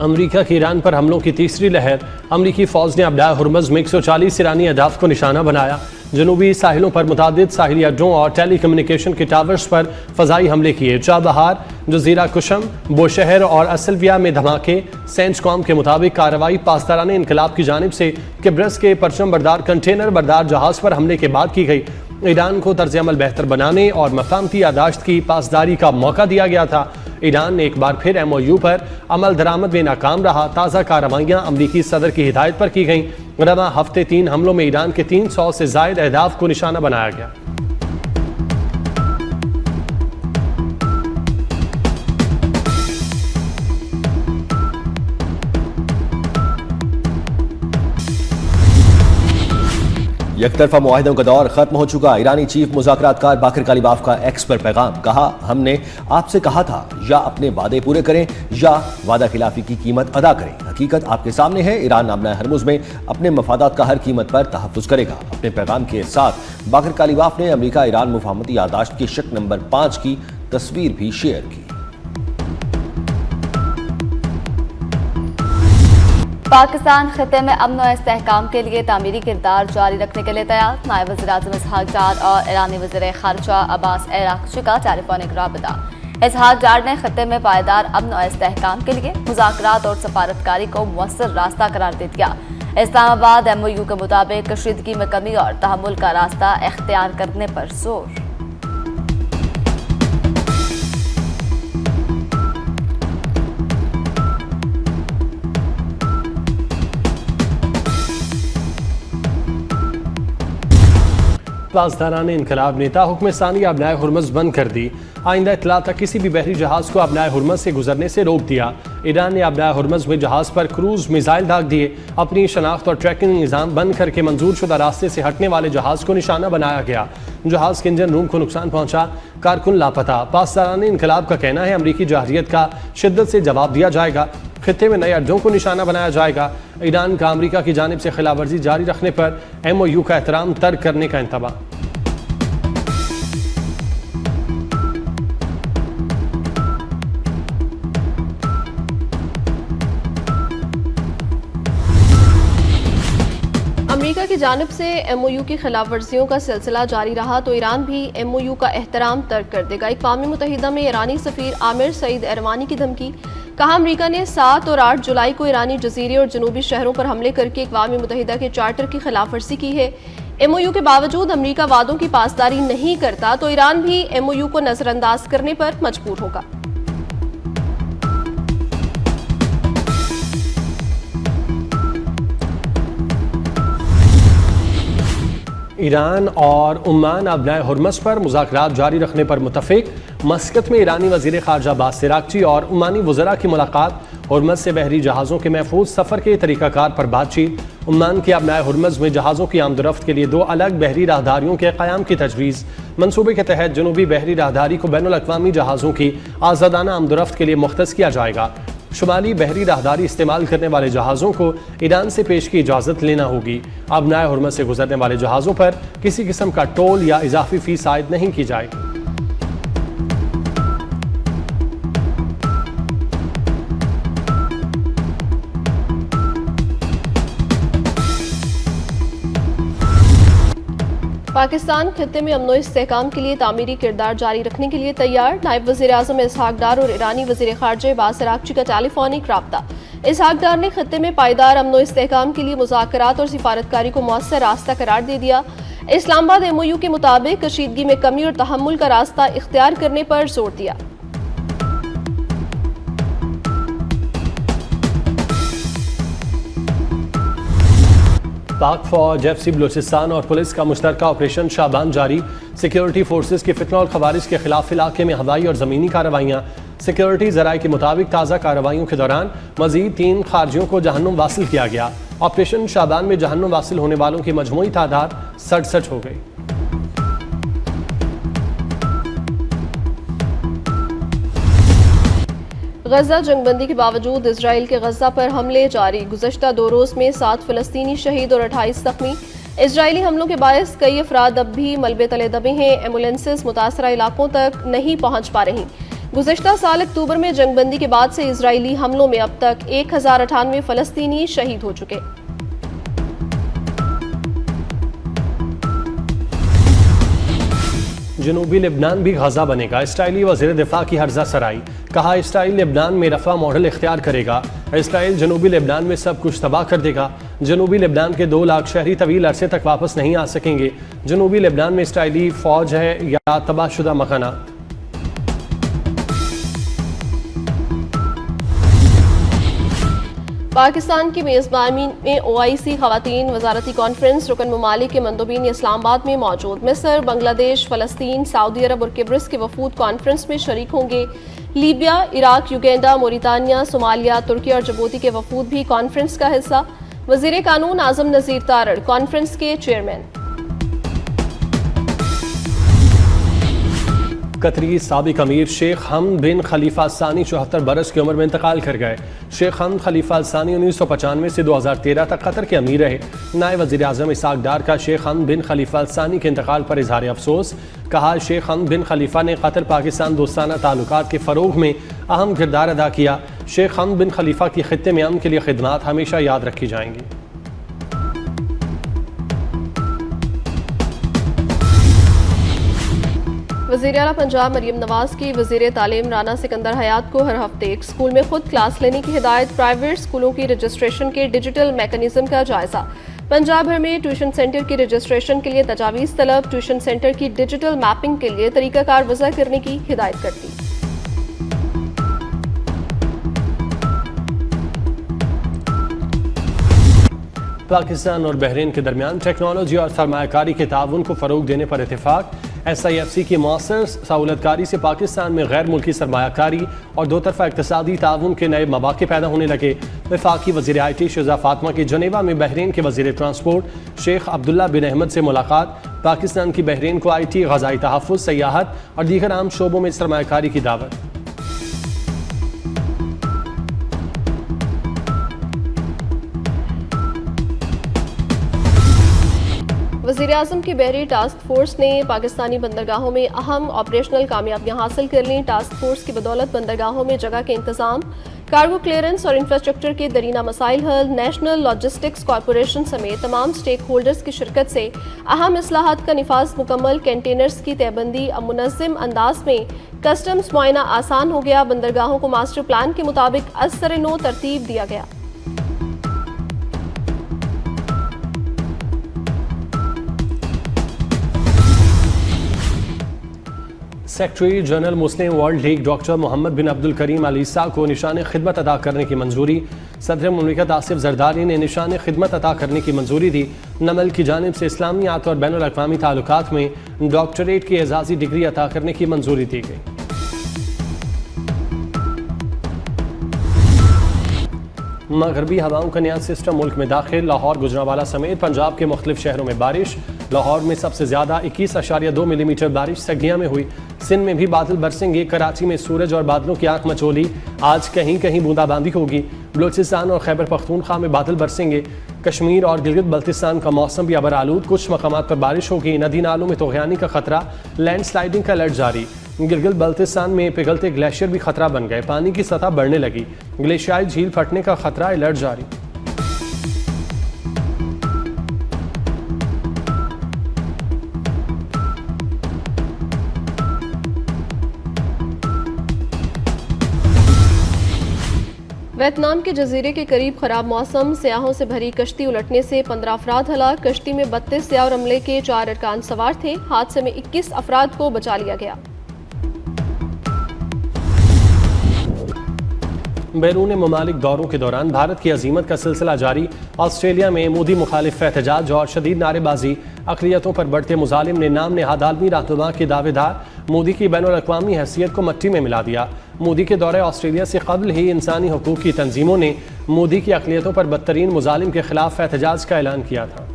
अमरीका की ईरान पर हमलों की तीसरी लहर। अमरीकी फौज ने अबडाए हुर्मज़ में 140 ईरानी अहदाफ को निशाना बनाया। जनूबी साहिलों पर मुतादिद साहिली अड्डों और टेली कम्युनिकेशन के टावर्स पर फजाई हमले किए। चाबहार, जजीरा कुशम, बोशहर और असलविया में धमाके। सेंचकॉम के मुताबिक कार्रवाई पासदाराने इनकलाब की जानिब से किब्रस के परचम बरदार कंटेनर बरदार जहाज पर हमले के बाद की गई। ईरान को तर्ज अमल बेहतर बनाने और मकामती यादाश्त की पासदारी का मौका दिया गया था। ईरान ने एक बार फिर MOU पर अमल दरामद में नाकाम रहा। ताज़ा कार्रवाइयाँ अमरीकी सदर की हिदायत पर की गईं। रवा हफ्ते 3 हमलों में ईरान के 300 से ज़ायद अहदाफ को निशाना बनाया गया। एकतरफा मुआहिदों का दौर खत्म हो चुका। ईरानी चीफ मुज़ाकरातकार बाकर कालिबाफ का एक्स पर पैगाम। कहा, हमने आपसे कहा था या अपने वादे पूरे करें या वादा खिलाफी की कीमत अदा करें। हकीकत आपके सामने है। ईरान अबनाए हरमुज़ में अपने मफादात का हर कीमत पर तहफ़्फ़ुज़ करेगा। अपने पैगाम के साथ बाकर कालिबाफ ने अमरीका ईरान मुफाहमती यादाश्त की शक नंबर 5 की तस्वीर भी शेयर की। पाकिस्तान खिते में अमन और इस्तेहकाम के लिए तामीरी किरदार जारी रखने के लिए तैयार। नायब वज़ीर-ए-आज़म इसहाक डार और ईरानी वज़ीर ख़ारिजा अब्बास अराग़ची का टेलीफोनिक राबिता। इसहाक डार ने खिते में पायदार अमन और इस्तेहकाम के लिए मुज़ाकरात और सफारतकारी को मुअस्सर रास्ता करार दे दिया। इस्लामाबाद MOU के मुताबिक कशीदगी में कमी और तहम्मुल का रास्ता इख्तियार करने पर जोर। पासदाराने इनकलाब नेता हुक्म सानी अबनाए हुर्मज़ बंद कर दी। आइंदा इत्तला तक किसी भी बहरी जहाज को अबनाए हुर्मज़ से गुजरने से रोक दिया। ईरान ने अबनाए हुर्मज़ में जहाज पर क्रूज मिसाइल दाग दिए। अपनी शनाख्त और ट्रैकिंग निज़ाम बंद करके मंजूर शुदा रास्ते से हटने वाले जहाज को निशाना बनाया गया। जहाज के इंजन रूम को नुकसान पहुंचा, कारकुन लापता। पासदाराने इनकलाब का कहना है अमरीकी जवाहिरियत का शिद्दत से जवाब दिया जाएगा। खित्ते में नए अड्डों को निशाना बनाया जाएगा। ईरान का अमरीका की जानिब से खिलाफ वर्जी जारी रखने पर MOU का एहतराम तर्क करने का इंतबा। अमेरिका की जानिब से MOU की खिलाफ वर्जियों का सिलसिला जारी रहा तो ईरान भी MOU का एहतराम तर्क कर देगा। अक़वाम मुत्तहिदा में ईरानी सफ़ीर आमिर सईद एरवानी की धमकी। कहा, अमरीका ने 7 और 8 जुलाई को ईरानी जजीरे और जनूबी शहरों पर हमले करके अक़वाम मुत्तहिदा के चार्टर की खिलाफ वर्जी की है। MOU के बावजूद अमरीका वादों की पासदारी नहीं करता तो ईरान भी MOU को नजरअंदाज करने पर मजबूर होगा। ईरान और ओमान अबनाए हुर्मज़ पर मुज़ाकरात जारी रखने पर मुत्तफ़िक। मस्कत में ईरानी वज़ीर ख़ारिजा अब्बास अराग़ची और ओमानी वज़रा की मुलाकात। हुर्मज़ से बहरी जहाज़ों के महफूज सफ़र के तरीक़ाकार पर बातचीत। ओमान के अबनाए हुर्मज़ में जहाज़ों की आमदोरफ्त के लिए 2 अलग बहरी राहदारियों के क़याम की तजवीज़। मनसूबे के तहत जनूबी बहरी राहदारी को बैनुल अक़वामी जहाज़ों की आज़ादाना आमदोरफ्त के लिए मुख्तस किया जाएगा। शुमाली बहरी राहदारी इस्तेमाल करने वाले जहाज़ों को ईरान से पेश की इजाज़त लेना होगी। अबनाए हुर्मज़ से गुजरने वाले जहाज़ों पर किसी किस्म का टोल या इजाफी फीस आयद नहीं की जाएगी। पाकिस्तान खित्ते में अमन इस्तेहकाम के लिए तामीरी किरदार जारी रखने के लिए तैयार। नायब वज़ीर-ए-आज़म इसहाक डार और ईरानी वज़ीर ख़ारिजा अब्बास अराग़ची का टेलीफोनिक राब्ता। इसहाक डार ने खित्ते में पायदार अमन इस्तेहकाम के लिए मुज़ाकरात और सिफारतकारी को मुअस्सर रास्ता करार दे दिया। इस्लामाबाद MOU के मुताबिक कशीदगी में कमी और तहम्मुल का रास्ता इख्तियार करने पर जोर दिया। पाक फौज, FC बलूचिस्तान और पुलिस का मुश्तरका ऑपरेशन शाबान जारी। सिक्योरिटी फोर्सेस की फितना और खवारिज के खिलाफ इलाके में हवाई और ज़मीनी कार्रवाइयाँ। सिक्योरिटी ज़राए के मुताबिक ताज़ा कार्रवाइयों के दौरान मज़ीद 3 खारजियों को जहन्नुम वासिल किया गया। ऑपरेशन शाबान में जहन्नुम वासिल होने वालों की मजमूई तादाद 67 हो गई। गजा जंगबंदी के बावजूद इसराइल के गजा पर हमले जारी। गुज़श्ता 2 रोज़ में 7 फ़लस्तीनी शहीद और 28 ज़ख्मी। इसराइली हमलों के बायस कई अफराद अब भी मलबे तले दबे हैं। एम्बुलेंसेस मुतासरा इलाकों तक नहीं पहुँच पा रही। गुज़िश्ता साल अक्टूबर में जंगबंदी के बाद से इजरायली हमलों में अब तक 1098 फ़लस्तीनी शहीद हो चुके। जनूबी लेबनान भी गजा बनेगा, इसराइली वज़ीर दिफा की हर्जा सराई। कहा इसराइल लेबनान में रफा मॉडल इख्तियार करेगा। इसराइल जनूबी लेबनान में सब कुछ तबाह कर देगा। जनूबी लेबनान के 2 लाख शहरी तवील अरसे तक वापस नहीं आ सकेंगे। जनूबी लेबनान में इसराइली फौज है या तबाहशुदा मकानात। पाकिस्तान की मेज़बानी में OIC ख़वातीन वज़ारती कॉन्फ्रेंस रुकन ममालिक के मंदूबीन इस्लामाबाद में मौजूद। मिस्र, बांग्लादेश, फ़लस्तीन, सऊदी अरब और किब्रस के वफूद कॉन्फ्रेंस में शरीक होंगे। लीबिया, इराक, युगेंडा, मोरितानिया, सोमालिया, तुर्की और जबूती के वफूद भी कॉन्फ्रेंस का हिस्सा। वज़ीर कानून आज़म नज़ीर तारड़ कॉन्फ्रेंस के चेयरमैन। कतरी साबिक अमीर शेख हमद बिन खलीफा सानी 74 बरस की उम्र में इंतकाल कर गए। शेख हमद खलीफा सानी 1995 से 2013 तक कतर के अमीर रहे। नायब वज़ीर आज़म इसाक डार का शेख हमद बिन खलीफा सानी के इंतकाल पर इजहार अफसोस। कहा शेख हमद बिन खलीफा ने कतर पाकिस्तान दोस्ताना ताल्लुकात के फ़रोग में अहम किरदार अदा किया। शेख हमद बिन खलीफा की खित्ते में अमन के लिए खिदमात हमेशा याद रखी जाएंगी। वज़ीर आला पंजाब मरियम नवाज की वज़ीर तालीम राना सिकंदर हयात को हर हफ्ते एक स्कूल में खुद क्लास लेने की हिदायत। प्राइवेट स्कूलों की रजिस्ट्रेशन के डिजिटल मैकेनिज्म का जायजा। पंजाब भर में ट्यूशन सेंटर की रजिस्ट्रेशन के लिए तजावीज़ तलब। ट्यूशन सेंटर की डिजिटल मैपिंग के लिए तरीक़ाकार वज़ा करने की हिदायत करती। पाकिस्तान और बहरीन के दरमियान टेक्नोलॉजी और सरमायाकारी के ताउन को फ़रोग देने पर इत्तेफाक। SIFC की मौसर सहूलतकारी से पाकिस्तान में गैर मुल्की सरमायाकारी और 2 तरफ़ा इक़्तिसादी ताउन के नए मौक़े पैदा होने लगे। वफाकी वज़ीर IT शहज़ा फातिमा की जनेवा में बहरीन के वज़ीर ट्रांसपोर्ट शेख अब्दुल्ला बिन अहमद से मुलाकात। पाकिस्तान की बहरीन को IT, ग़ज़ाई तहफ़्फ़ुज़, सयाहत और दीगर आम शोबों में सरमायाकारी की दावत। वज़ीर आज़म की बहरी टास्क फोर्स ने पाकिस्तानी बंदरगाहों में अहम ऑपरेशनल कामयाबियां हासिल कर लीं। टास्क फोर्स की बदौलत बंदरगाहों में जगह के इंतजाम, कार्गो क्लियरेंस और इंफ्रास्ट्रक्चर के दरीना मसाइल हल, नेशनल लॉजिस्टिक्स कॉरपोरेशन समेत तमाम स्टेक होल्डर्स की शिरकत से अहम इस्लाहात का निफाज मुकम्मल। कंटेनर्स की तयबंदी अब मुनज़्ज़म अंदाज में, कस्टम्स मुआयना आसान हो गया। बंदरगाहों को मास्टर प्लान के मुताबिक असर नो तरतीब दिया गया। सेक्रेटरी जनरल मुस्लिम वर्ल्ड लीग डॉक्टर मोहम्मद बिन अब्दुल करीम अल ईसा को निशान खिदमत अदा करने की मंजूरी। सदर मुमलिकत आसिफ जरदारी ने निशान खिदमत अदा करने की मंजूरी दी। नमल की जानिब से इस्लामियात और बैनुल अक़वामी ताल्लुकात में डॉक्टरेट की एजाज़ी डिग्री अता करने की मंजूरी दी गई। मगरबी हवाओं का नया सिस्टम मुल्क में दाखिल। लाहौर, गुजरांवाला समेत पंजाब के मुख्तलिफ शहरों में बारिश। लाहौर में सबसे ज़्यादा 21.2 मिलीमीटर बारिश सगिया में हुई। सिंध में भी बादल बरसेंगे। कराची में सूरज और बादलों की आंख मचोली। आज कहीं कहीं बूंदाबांदी होगी। बलूचिस्तान और खैबर पख्तूनख्वा में बादल बरसेंगे। कश्मीर और गिलगित बल्तिस्तान का मौसम भी अबर आलूद। कुछ मकामात पर बारिश होगी। नदी नालों में तोग़यानी का खतरा। लैंड स्लाइडिंग का अलर्ट जारी। गिलगित बल्तिस्तान में पिघलते ग्लेशियर भी खतरा बन गए। पानी की सतह बढ़ने लगी। ग्लेशियाई झील फटने का खतरा, अलर्ट जारी। वियतनाम के जजीरे के करीब खराब मौसम, सियाहों से भरी कश्ती उलटने से 15 अफराद हलाक। कश्ती में 32 सियाह और अमले के 4 अरकान सवार थे। हादसे में 21 अफराद को बचा लिया गया। बैरून ममालिक दौरों के दौरान भारत की अजीमत का सिलसिला जारी। ऑस्ट्रेलिया में मोदी मुखालिफ एहतजाज और शदीद नारेबाजी। अक़लियतों पर बढ़ते मुजालिम ने नाम नेहाद आलमी रहनुमा के दावेदार मोदी की बैनुल अक़वामी हैसियत को मट्टी में मिला दिया। मोदी के दौरे ऑस्ट्रेलिया से कबल ही इंसानी हकूक़ की तंजीमों ने मोदी की अक़लियतों पर बदतरीन मुजालिम के खिलाफ एहतजाज का ऐलान किया था।